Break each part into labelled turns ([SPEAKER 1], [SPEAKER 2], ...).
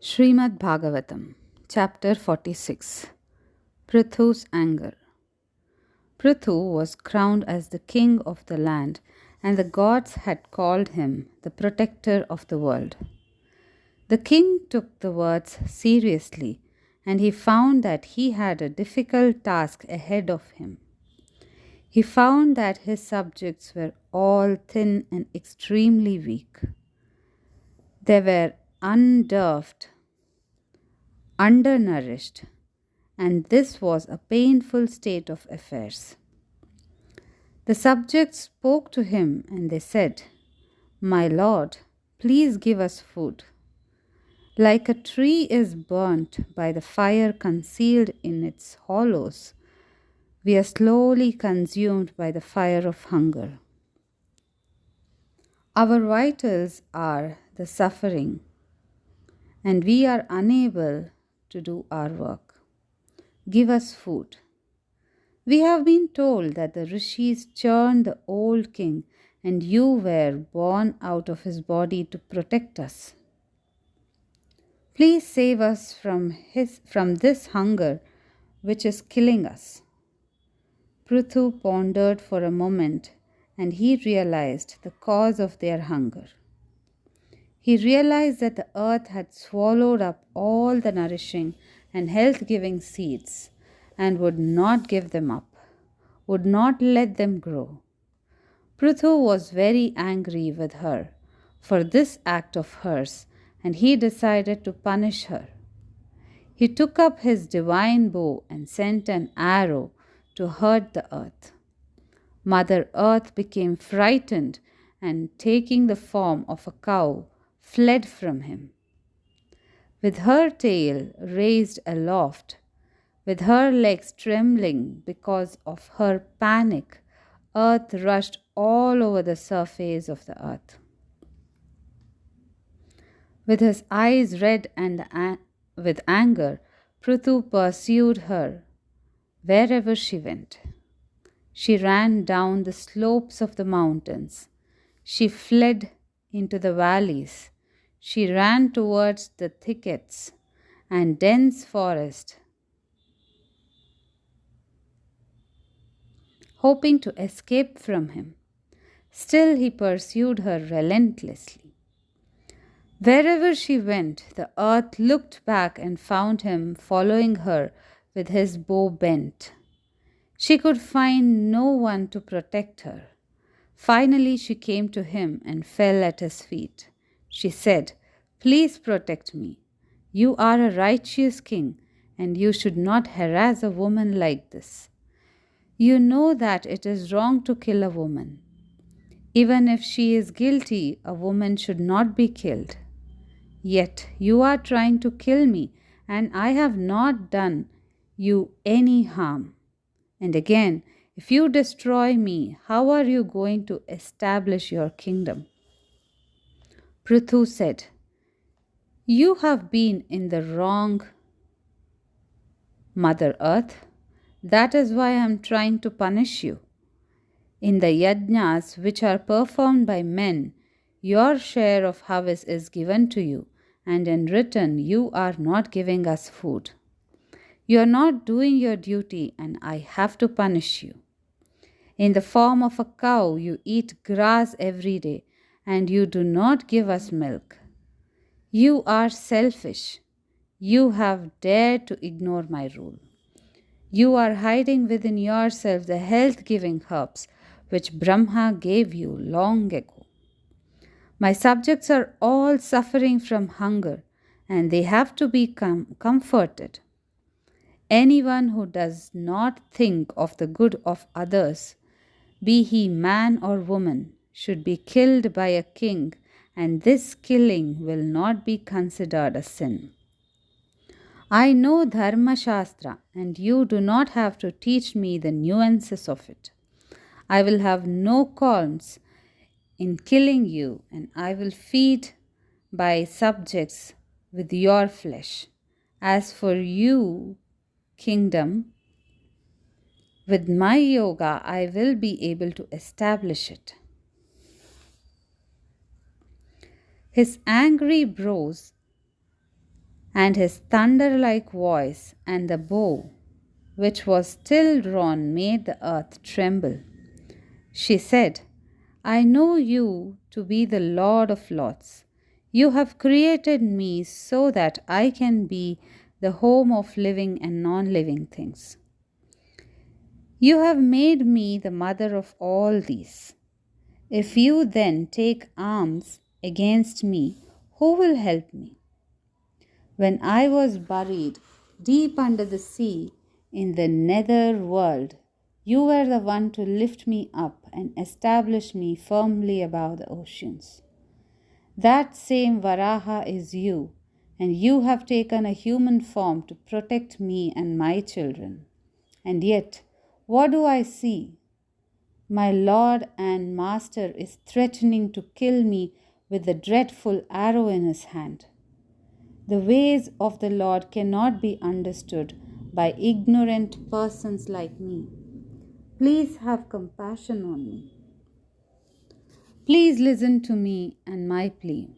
[SPEAKER 1] Srimad Bhagavatam, Chapter 46. Prithu's Anger. Prithu was crowned as the king of the land, and the gods had called him the protector of the world. The king took the words seriously, and he found that he had a difficult task ahead of him. He found that his subjects were all thin and extremely weak. They were unnerved, undernourished, and this was a painful state of affairs. The subjects spoke to him and they said, "My lord, please give us food. Like a tree is burnt by the fire concealed in its hollows, we are slowly consumed by the fire of hunger. Our vitals are the suffering, and we are unable to do our work. Give us food. We have been told that the rishis churned the old king, and you were born out of his body to protect us. Please save us from this hunger which is killing us." Prithu pondered for a moment, and he realized the cause of their hunger. He realized that the earth had swallowed up all the nourishing and health-giving seeds and would not give them up, would not let them grow. Prithu was very angry with her for this act of hers, and he decided to punish her. He took up his divine bow and sent an arrow to hurt the earth. Mother Earth became frightened and, taking the form of a cow, fled from him. With her tail raised aloft, with her legs trembling because of her panic, Earth rushed all over the surface of the earth. With his eyes red and with anger, Prithu pursued her wherever she went. She ran down the slopes of the mountains. She fled into the valleys. She ran towards the thickets and dense forest, hoping to escape from him. Still he pursued her relentlessly. Wherever she went, the earth looked back and found him following her with his bow bent. She could find no one to protect her. Finally, she came to him and fell at his feet. She said, "Please protect me. You are a righteous king, and you should not harass a woman like this. You know that it is wrong to kill a woman. Even if she is guilty, a woman should not be killed. Yet you are trying to kill me, and I have not done you any harm. And again, if you destroy me, how are you going to establish your kingdom?" Prithu said, "You have been in the wrong, Mother Earth. That is why I am trying to punish you. In the yajnas which are performed by men, your share of harvest is given to you, and in return you are not giving us food. You are not doing your duty, and I have to punish you. In the form of a cow, you eat grass every day, and you do not give us milk. You are selfish. You have dared to ignore my rule. You are hiding within yourself the health-giving herbs which Brahma gave you long ago. My subjects are all suffering from hunger, and they have to be comforted. Anyone who does not think of the good of others, be he man or woman, should be killed by a king, and this killing will not be considered a sin. I know Dharma Shastra, and you do not have to teach me the nuances of it. I will have no qualms in killing you, and I will feed my subjects with your flesh. As for you, kingdom, with my yoga, I will be able to establish it." His angry brows and his thunder like voice and the bow, which was still drawn, made the earth tremble. She said, I know you to be the Lord of Lords. You have created me so that I can be the home of living and non living things. You have made me the mother of all these. If you then take arms against me, who will help me? When I was buried deep under the sea in the nether world, you were the one to lift me up and establish me firmly above the oceans. That same Varaha is you, and you have taken a human form to protect me and my children. And yet, what do I see? My Lord and Master is threatening to kill me with the dreadful arrow in his hand. The ways of the Lord cannot be understood by ignorant persons like me. Please have compassion on me. Please listen to me and my plea.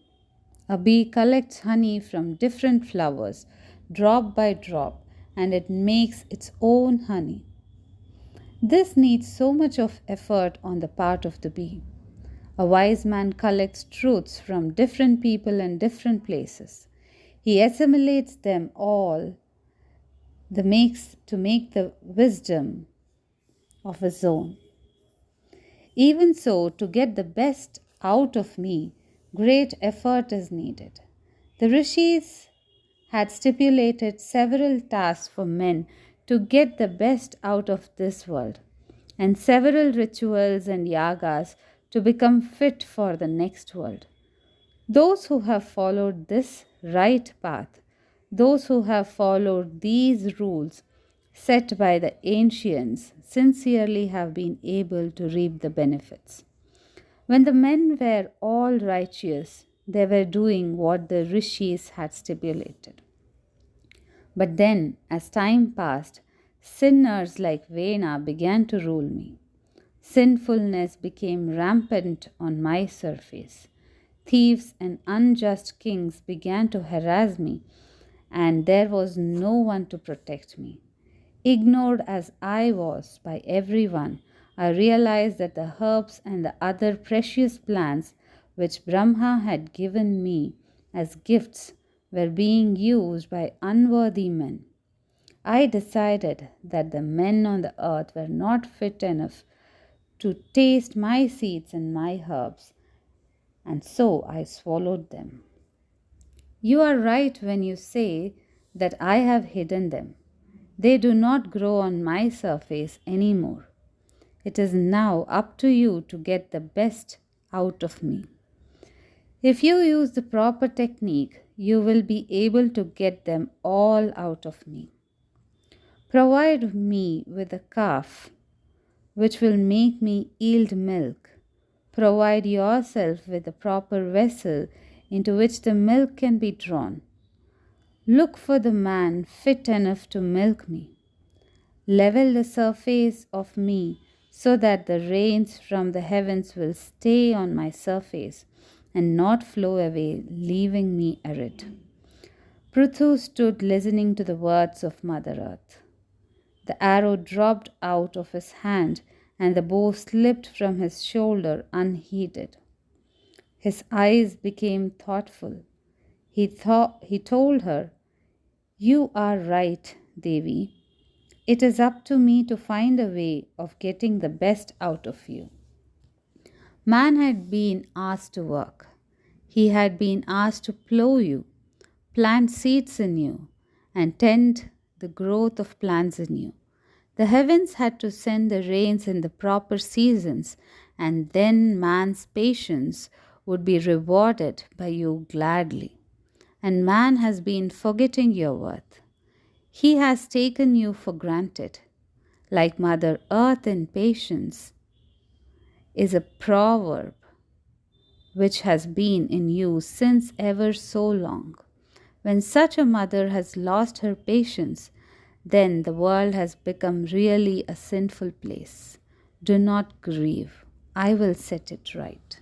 [SPEAKER 1] A bee collects honey from different flowers, drop by drop, and it makes its own honey. This needs so much of effort on the part of the bee. A wise man collects truths from different people and different places. He assimilates them all to make the wisdom of his own. Even so, to get the best out of me, great effort is needed. The rishis had stipulated several tasks for men to get the best out of this world, and several rituals and yagas to become fit for the next world. Those who have followed this right path, those who have followed these rules set by the ancients, sincerely have been able to reap the benefits. When the men were all righteous, they were doing what the rishis had stipulated. But then, as time passed, sinners like Vena began to rule me. Sinfulness became rampant on my surface. Thieves and unjust kings began to harass me, and there was no one to protect me. Ignored as I was by everyone, I realized that the herbs and the other precious plants which Brahma had given me as gifts were being used by unworthy men. I decided that the men on the earth were not fit enough to taste my seeds and my herbs, and so I swallowed them. You are right when you say that I have hidden them. They do not grow on my surface anymore. It is now up to you to get the best out of me. If you use the proper technique, you will be able to get them all out of me. Provide me with a calf which will make me yield milk. Provide yourself with a proper vessel into which the milk can be drawn. Look for the man fit enough to milk me. Level the surface of me so that the rains from the heavens will stay on my surface and not flow away, leaving me arid. Prithu stood listening to the words of Mother Earth. The arrow dropped out of his hand and the bow slipped from his shoulder unheeded. His eyes became thoughtful. He told her, You are right, Devi. It is up to me to find a way of getting the best out of you. Man had been asked to work. He had been asked to plow you, plant seeds in you, and tend the growth of plants in you. The heavens had to send the rains in the proper seasons, and then man's patience would be rewarded by you gladly. And man has been forgetting your worth. He has taken you for granted. Like Mother Earth in patience is a proverb which has been in use since ever so long. When such a mother has lost her patience, then the world has become really a sinful place. Do not grieve. I will set it right.